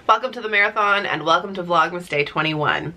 Welcome to the Mareathon and welcome to Vlogmas Day 21.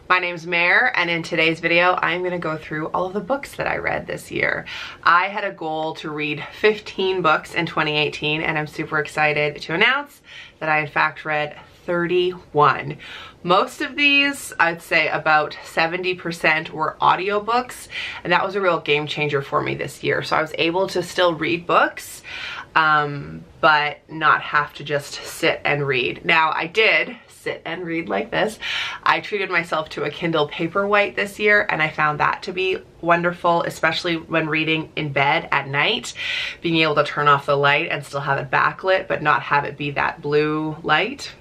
My name's Mare, and in today's video I'm going to go through all of the books that I read this year. I had a goal to read 15 books in 2018 and I'm super excited to announce that I in fact read 31. Most of these, I'd say about 70% were audiobooks, and that was a real game changer for me this year. So I was able to still read books, but not have to just sit and read. Now I did sit and read like this. I treated myself to a Kindle Paperwhite this year and I found that to be wonderful, especially when reading in bed at night, being able to turn off the light and still have it backlit but not have it be that blue light.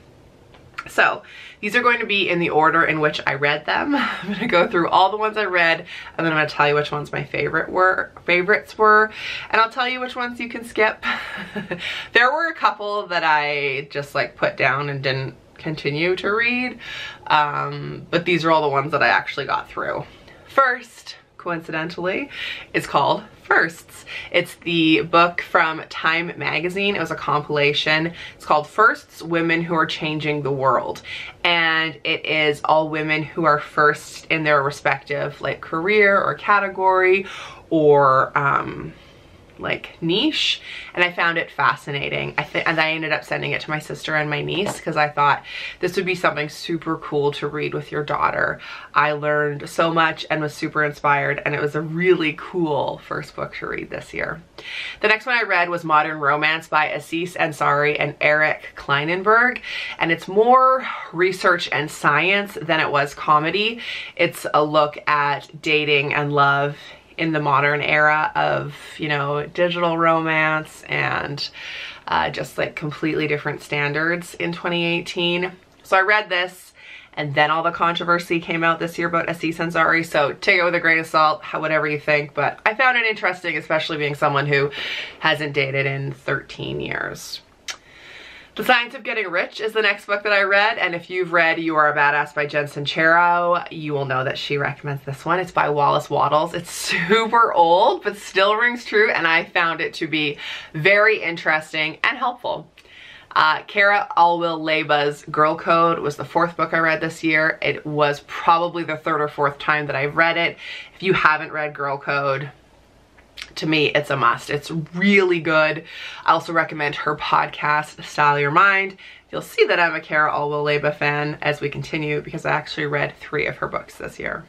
So these are going to be in the order in which I read them. I'm going to go through all the ones I read and then I'm going to tell you which ones my favorites were, and I'll tell you which ones you can skip. There were a couple that I just like put down and didn't continue to read, but these are all the ones that I actually got through. First, coincidentally, is called Firsts. It's the book from Time magazine. It was a compilation. It's called Firsts, Women Who Are Changing the World. And it is all women who are first in their respective like career or category or like niche, and I found it fascinating. And I ended up sending it to my sister and my niece because I thought this would be something super cool to read with your daughter. I learned so much and was super inspired, and it was a really cool first book to read this year. The next one I read was Modern Romance by Aziz Ansari and Eric Kleinenberg, and it's more research and science than it was comedy. It's a look at dating and love in the modern era of, you know, digital romance and just like completely different standards in 2018. So I read this, and then all the controversy came out this year about Aziz Ansari, so take it with a grain of salt, whatever you think, but I found it interesting, especially being someone who hasn't dated in 13 years. The Science of Getting Rich is the next book that I read, and if you've read You Are a Badass by Jen Sincero, you will know that she recommends this one. It's by Wallace Wattles. It's super old, but still rings true, and I found it to be very interesting and helpful. Cara Alwill-Leiba's Girl Code was the fourth book I read this year. It was probably the third or fourth time that I've read it. If you haven't read Girl Code, to me, it's a must. It's really good. I also recommend her podcast, Style Your Mind. You'll see that I'm a Cara Alwill-Leiba fan as we continue because I actually read 3 of her books this year.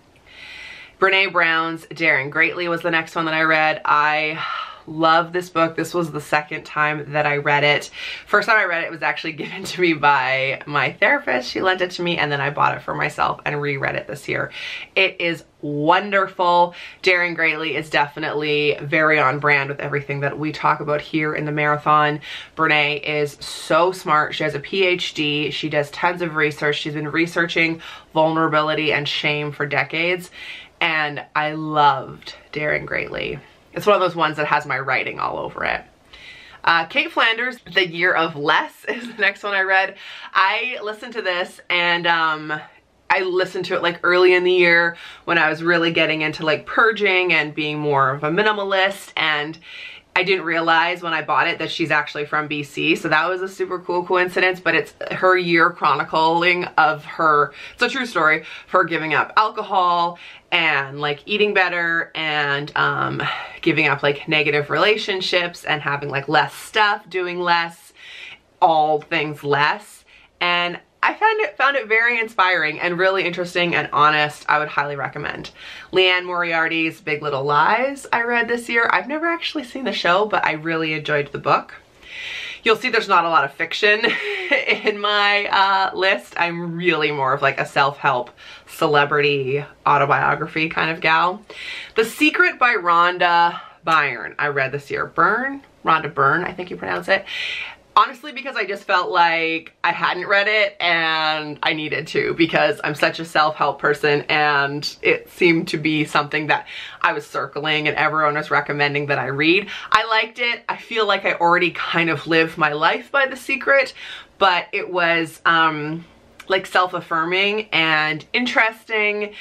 Brene Brown's Daring Greatly was the next one that I read. I love this book. This was the second time that I read it. First time I read it, it was actually given to me by my therapist. She lent it to me and then I bought it for myself and reread it this year. It is wonderful. Daring Greatly is definitely very on brand with everything that we talk about here in the Mareathon. Brene is so smart. She has a PhD. She does tons of research. She's been researching vulnerability and shame for decades, and I loved Daring Greatly. It's one of those ones that has my writing all over it. Kate Flanders' The Year of Less is the next one I read. I listened to this and I listened to it like early in the year when I was really getting into like purging and being more of a minimalist, and I didn't realize when I bought it that she's actually from BC, so that was a super cool coincidence. But it's her year chronicling of her, it's a true story, of her giving up alcohol and like eating better and giving up like negative relationships and having like less stuff, doing less, all things less. And I found it very inspiring and really interesting and honest. I would highly recommend. Leanne Moriarty's Big Little Lies I read this year. I've never actually seen the show, but I really enjoyed the book. You'll see there's not a lot of fiction in my list. I'm really more of like a self-help celebrity autobiography kind of gal. The Secret by Rhonda Byrne I read this year. Rhonda Byrne, I think you pronounce it. Honestly, because I just felt like I hadn't read it and I needed to, because I'm such a self-help person and it seemed to be something that I was circling and everyone was recommending that I read. I liked it. I feel like I already kind of lived my life by The Secret, but it was like self-affirming and interesting,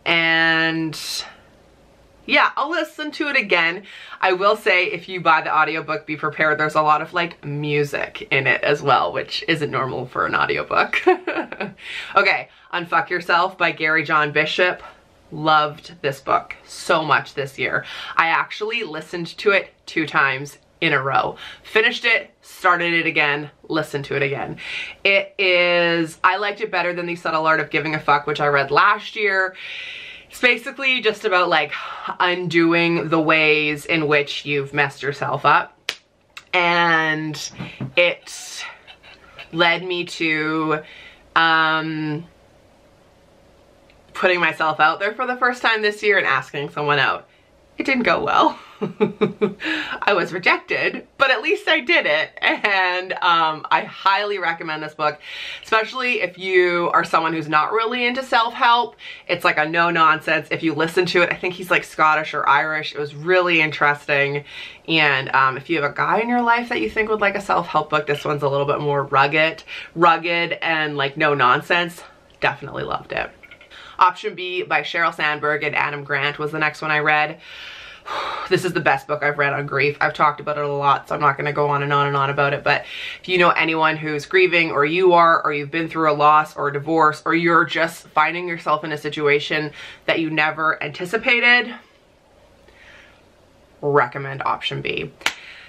and yeah, I'll listen to it again. I will say, if you buy the audiobook, be prepared. There's a lot of like music in it as well, which isn't normal for an audiobook. Okay, Unfuck Yourself by Gary John Bishop. Loved this book so much this year. I actually listened to it 2 times in a row. Finished it, started it again, listened to it again. I liked it better than The Subtle Art of Giving a Fuck, which I read last year. It's basically just about like undoing the ways in which you've messed yourself up. And it led me to putting myself out there for the first time this year and asking someone out. It didn't go well. I was rejected, but at least I did it. And I highly recommend this book, especially if you are someone who's not really into self-help. It's like a no nonsense. If you listen to it, I think he's like Scottish or Irish. It was really interesting. And if you have a guy in your life that you think would like a self-help book, this one's a little bit more rugged and like no nonsense. Definitely loved it. Option B by Sheryl Sandberg and Adam Grant was the next one I read. This is the best book I've read on grief. I've talked about it a lot, so I'm not going to go on and on and on about it, but if you know anyone who's grieving, or you are, or you've been through a loss or a divorce, or you're just finding yourself in a situation that you never anticipated, recommend option B.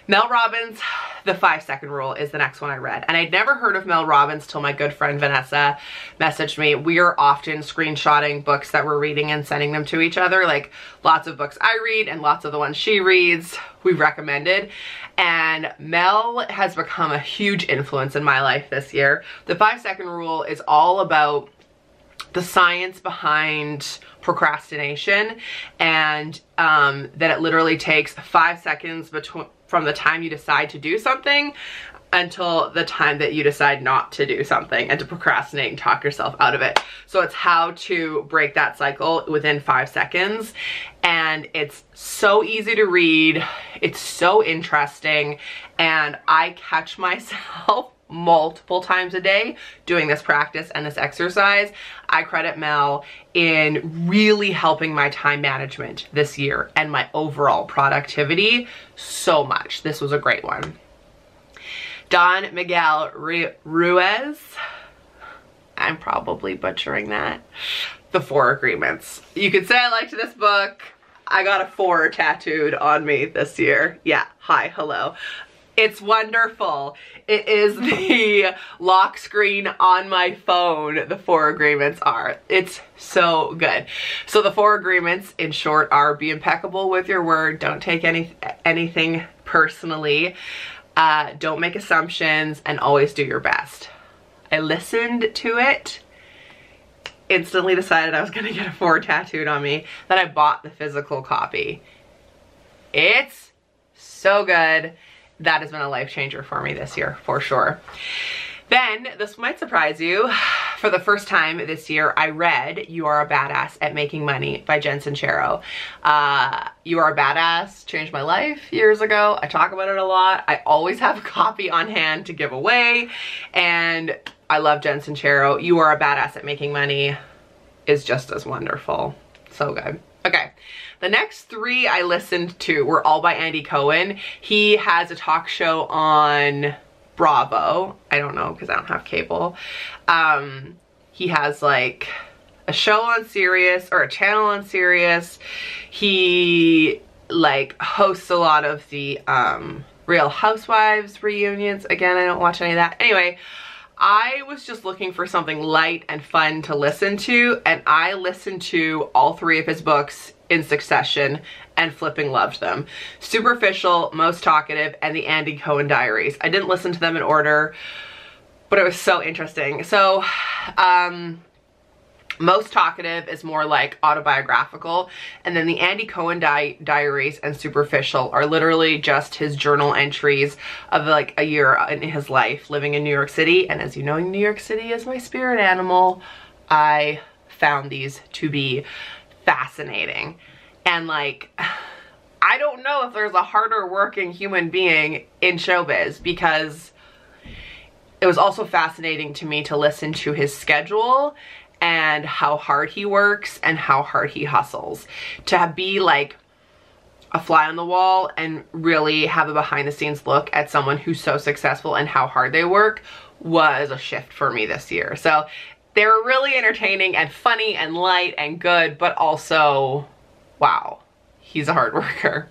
Mel Robbins' The 5-Second Rule is the next one I read. And I'd never heard of Mel Robbins till my good friend Vanessa messaged me. We are often screenshotting books that we're reading and sending them to each other. Like lots of books I read and lots of the ones she reads we've recommended. And Mel has become a huge influence in my life this year. The 5-Second Rule is all about the science behind procrastination, and that it literally takes 5 seconds from the time you decide to do something until the time that you decide not to do something and to procrastinate and talk yourself out of it. So it's how to break that cycle within 5 seconds. And it's so easy to read. It's so interesting. And I catch myself multiple times a day doing this practice and this exercise. I credit Mel in really helping my time management this year and my overall productivity so much. This was a great one. Don Miguel Ruiz, I'm probably butchering that. The 4 Agreements. You could say I liked this book. I got a 4 tattooed on me this year. Yeah, hi, hello. It's wonderful. It is the lock screen on my phone, the 4 Agreements are. It's so good. So the 4 Agreements, in short, are be impeccable with your word. Don't take anything personally. Don't make assumptions, and always do your best. I listened to it, instantly decided I was gonna get a 4 tattooed on me. Then I bought the physical copy. It's so good. That has been a life changer for me this year, for sure. Then, this might surprise you, for the first time this year, I read You Are a Badass at Making Money by Jen Sincero. You Are a Badass changed my life years ago. I talk about it a lot. I always have a copy on hand to give away, and I love Jen Sincero. You Are a Badass at Making Money is just as wonderful. So good. Okay. The next 3 I listened to were all by Andy Cohen. He has a talk show on Bravo. I don't know because I don't have cable. He has like a show on Sirius, or a channel on Sirius. He like hosts a lot of the Real Housewives reunions. Again, I don't watch any of that. Anyway, I was just looking for something light and fun to listen to, and I listened to all 3 of his books in succession and flipping loved them. Superficial, Most Talkative, and the Andy Cohen Diaries. I didn't listen to them in order, but it was so interesting. So, Most Talkative is more like autobiographical, and then the Andy Cohen Diaries and Superficial are literally just his journal entries of like a year in his life living in New York City. And as you know, New York City is my spirit animal. I found these to be fascinating. And like, I don't know if there's a harder working human being in showbiz, because it was also fascinating to me to listen to his schedule and how hard he works and how hard he hustles. To be like a fly on the wall and really have a behind the scenes look at someone who's so successful and how hard they work was a shift for me this year. So they were really entertaining and funny and light and good, but also, wow, he's a hard worker.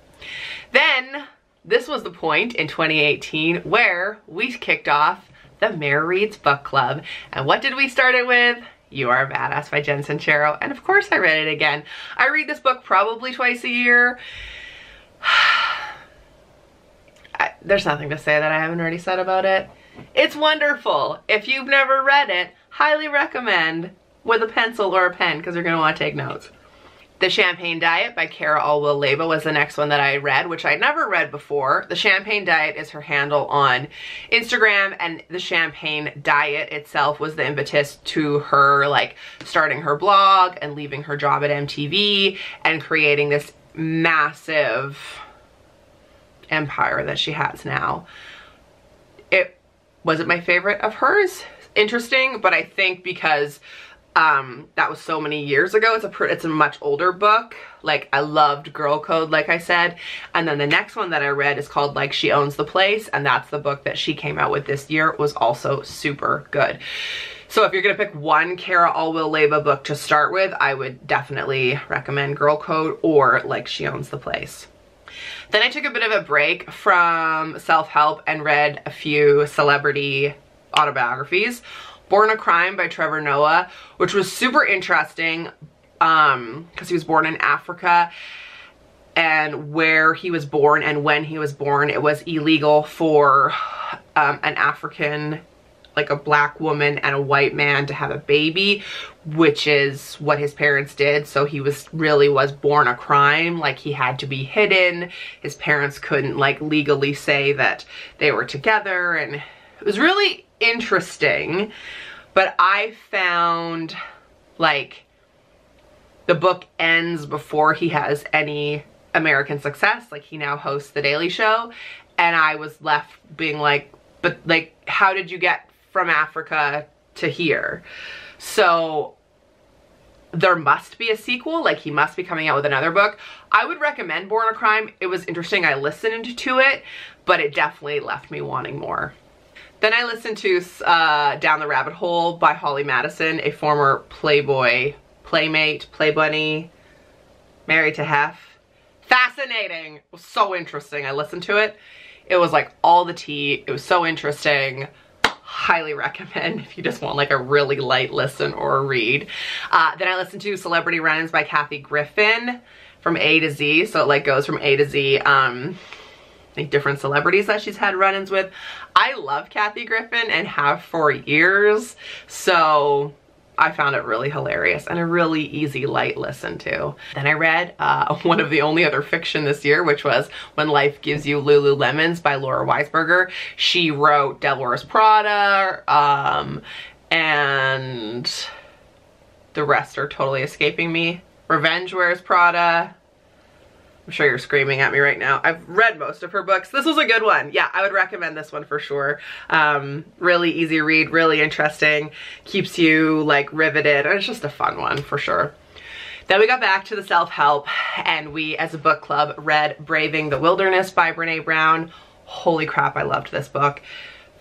Then this was the point in 2018 where we kicked off the Mare Reads Book Club. And what did we start it with? You Are a Badass by Jen Sincero. And of course I read it again. I read this book probably twice a year. There's nothing to say that I haven't already said about it. It's wonderful. If you've never read it, highly recommend with a pencil or a pen because you're going to want to take notes. The Champagne Diet by Cara Alwill Leyba was the next one that I read, which I'd never read before. The Champagne Diet is her handle on Instagram, and the Champagne Diet itself was the impetus to her like starting her blog and leaving her job at MTV and creating this massive empire that she has now. It wasn't my favorite of hers. Interesting, but I think because that was so many years ago, it's a much older book. Like, I loved Girl Code, like I said. And then the next one that I read is called Like She Owns the Place, and that's the book that she came out with this year. It was also super good. So if you're gonna pick one Cara Alwill Leyba book to start with, I would definitely recommend Girl Code or Like She Owns the Place. Then I took a bit of a break from self-help and read a few celebrity autobiographies. Born a Crime by Trevor Noah, which was super interesting because he was born in Africa, and where he was born and when he was born, it was illegal for an African, like a black woman and a white man, to have a baby, which is what his parents did. So he was born a crime. Like, he had to be hidden. His parents couldn't like legally say that they were together, and it was really interesting. But I found like the book ends before he has any American success. Like, he now hosts The Daily Show, and I was left being like, but like, how did you get from Africa to here? So there must be a sequel. Like, he must be coming out with another book. I would recommend Born a Crime. It was interesting. I listened to it, but it definitely left me wanting more. Then I listened to Down the Rabbit Hole by Holly Madison, a former Playboy playmate, Play Bunny, married to Hef. Fascinating. It was so interesting. I listened to it. It was like all the tea. It was so interesting. Highly recommend if you just want like a really light listen or a read. Then I listened to Celebrity Run-Ins by Kathy Griffin, from A to Z. So it like goes from A to Z, like different celebrities that she's had run-ins with. I love Kathy Griffin and have for years, so I found it really hilarious and a really easy, light listen to. Then I read one of the only other fiction this year, which was When Life Gives You Lululemons by Laura Weisberger. She wrote Devil Wears Prada, and the rest are totally escaping me. Revenge Wears Prada. I'm sure you're screaming at me right now. I've read most of her books. This was a good one. Yeah, I would recommend this one for sure. Really easy read, really interesting, keeps you like riveted, and it's just a fun one for sure. Then we got back to the self-help, and we as a book club read Braving the Wilderness by Brene Brown. Holy crap, I loved this book.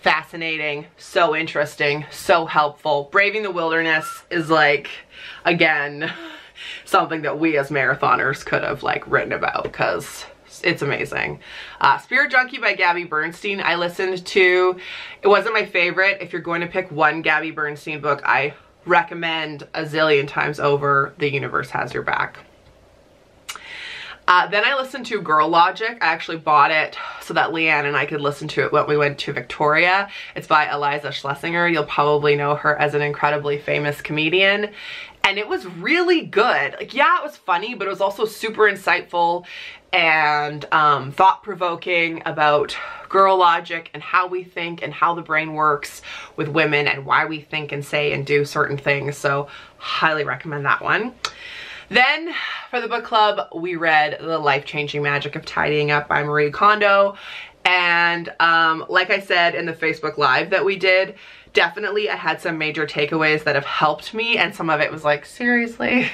Fascinating, so interesting, so helpful. Braving the Wilderness is like, again, something that we as marathoners could have like written about because it's amazing. Spirit Junkie by Gabby Bernstein I listened to. It wasn't my favorite. If you're going to pick one Gabby Bernstein book, I recommend a zillion times over The Universe Has Your Back. Then I listened to Girl Logic. I actually bought it so that Leanne and I could listen to it when we went to Victoria. It's by Eliza Schlesinger. You'll probably know her as an incredibly famous comedian. And it was really good. Like, yeah, it was funny, but it was also super insightful and thought-provoking about girl logic and how we think and how the brain works with women and why we think and say and do certain things. So highly recommend that one. Then for the book club, we read The Life-Changing Magic of Tidying Up by Marie Kondo. And like I said in the Facebook Live that we did, definitely I had some major takeaways that have helped me, and some of it was like, seriously,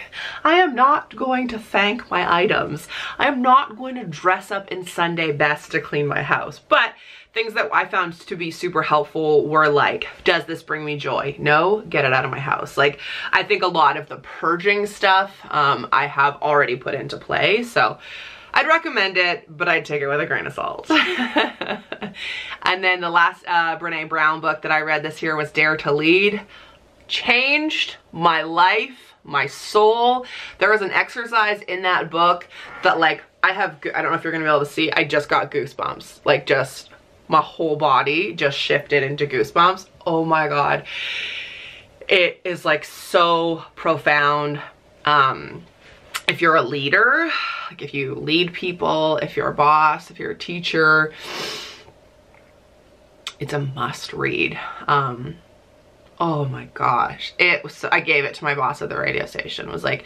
I am not going to thank my items. I am not going to dress up in Sunday best to clean my house. But things that I found to be super helpful were like, does this bring me joy? No, get it out of my house. Like, I think a lot of the purging stuff I have already put into play, so I'd recommend it, but I'd take it with a grain of salt. And then the last Brene Brown book that I read this year was Dare to Lead. Changed my life, my soul. There was an exercise in that book that, like, I don't know if you're gonna be able to see, I just got goosebumps. Like, just my whole body just shifted into goosebumps. Oh my God. It is like so profound. If you're a leader, like if you lead people, if you're a boss, if you're a teacher, it's a must read. Oh my gosh. It was, I gave it to my boss at the radio station. It was like,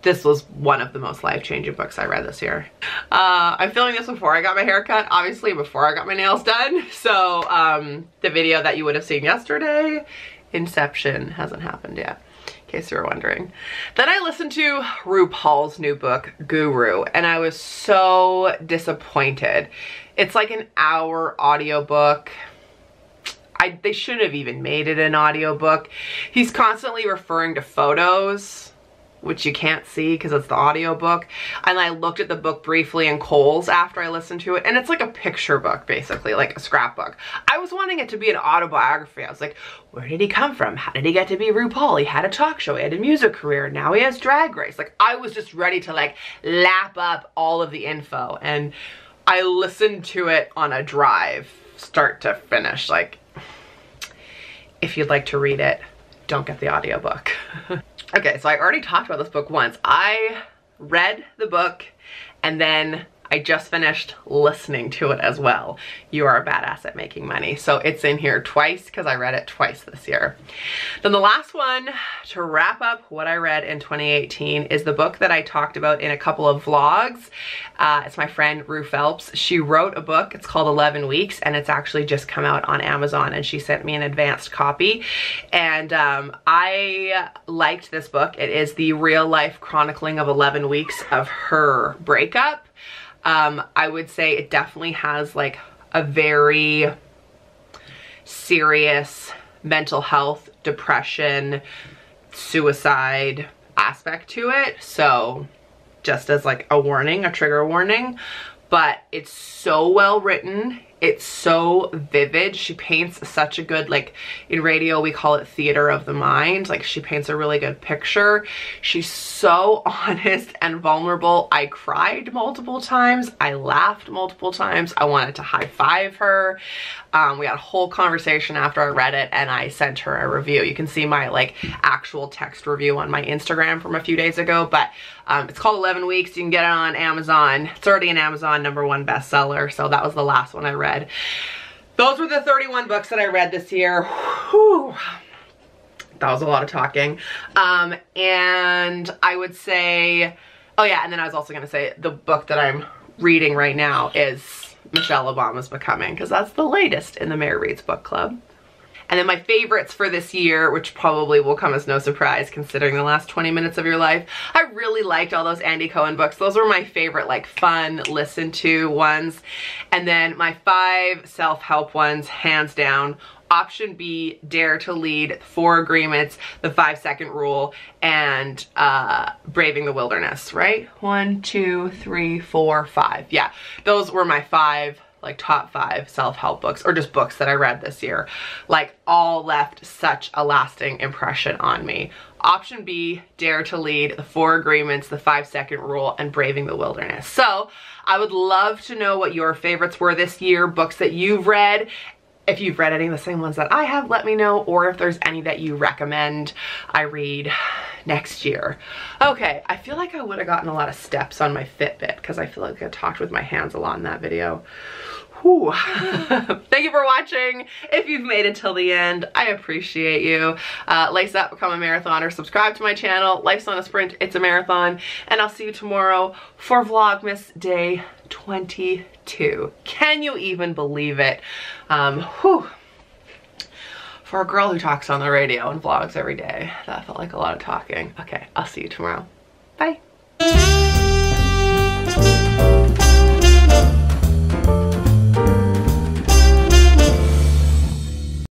this was one of the most life-changing books I read this year. I'm filming this before I got my hair cut, obviously before I got my nails done. So the video that you would have seen yesterday, Inception, hasn't happened yet, in case you were wondering. Then I listened to RuPaul's new book, Guru, and I was so disappointed. It's like an hour audiobook. They should have even made it an audiobook. He's constantly referring to photos, which you can't see because it's the audiobook. And I looked at the book briefly in Kohl's after I listened to it, and it's like a picture book, basically, like a scrapbook. I was wanting it to be an autobiography. I was like, where did he come from? How did he get to be RuPaul? He had a talk show, he had a music career, now he has Drag Race. Like, I was just ready to like lap up all of the info, and I listened to it on a drive, start to finish. Like, if you'd like to read it, don't get the audiobook. Okay, so I already talked about this book once. I read the book and then I just finished listening to it as well. You Are a Badass at Making Money. So it's in here twice because I read it twice this year. Then the last one to wrap up what I read in 2018 is the book that I talked about in a couple of vlogs. It's my friend Rue Phelps. She wrote a book, it's called 11 Weeks, and it's actually just come out on Amazon, and she sent me an advanced copy. And I liked this book. It is the real life chronicling of 11 weeks of her breakup. I would say it definitely has like a very serious mental health, depression, suicide aspect to it. So just as like a warning, a trigger warning, but it's so well written. It's so vivid. She paints such a good, like in radio we call it theater of the mind. Like, she paints a really good picture. She's so honest and vulnerable. I cried multiple times. I laughed multiple times. I wanted to high five her. We had a whole conversation after I read it, and I sent her a review. You can see my like actual text review on my Instagram from a few days ago, but it's called 11 Weeks. You can get it on Amazon. It's already an Amazon #1 bestseller, so that was the last one I read. Those were the 31 books that I read this year. Whew. That was a lot of talking. And I would say, oh yeah, and then I was also gonna say the book that I'm reading right now is Michelle Obama's Becoming, because that's the latest in the Mary Reads book club. And then my favorites for this year, which probably will come as no surprise considering the last 20 minutes of your life, I really liked all those Andy Cohen books. Those were my favorite, like fun, listen to ones. And then my 5 self-help ones, hands down. Option B, Dare to Lead, 4 Agreements, The 5-Second Rule, and Braving the Wilderness, right? 1, 2, 3, 4, 5. Yeah, those were my 5, like top 5 self-help books, or just books that I read this year. Like, all left such a lasting impression on me. Option B, Dare to Lead, The 4 Agreements, The 5-Second Rule, and Braving the Wilderness. So I would love to know what your favorites were this year, books that you've read. If you've read any of the same ones that I have, let me know, or if there's any that you recommend I read next year. Okay, I feel like I would have gotten a lot of steps on my Fitbit because I feel like I talked with my hands a lot in that video. Whew. Thank you for watching. If you've made it till the end, I appreciate you. Lace up, become a marathoner, subscribe to my channel. Life's not a sprint, it's a marathon. And I'll see you tomorrow for Vlogmas Day 22. Can you even believe it? Whew. For a girl who talks on the radio and vlogs every day, that felt like a lot of talking. Okay, I'll see you tomorrow. Bye.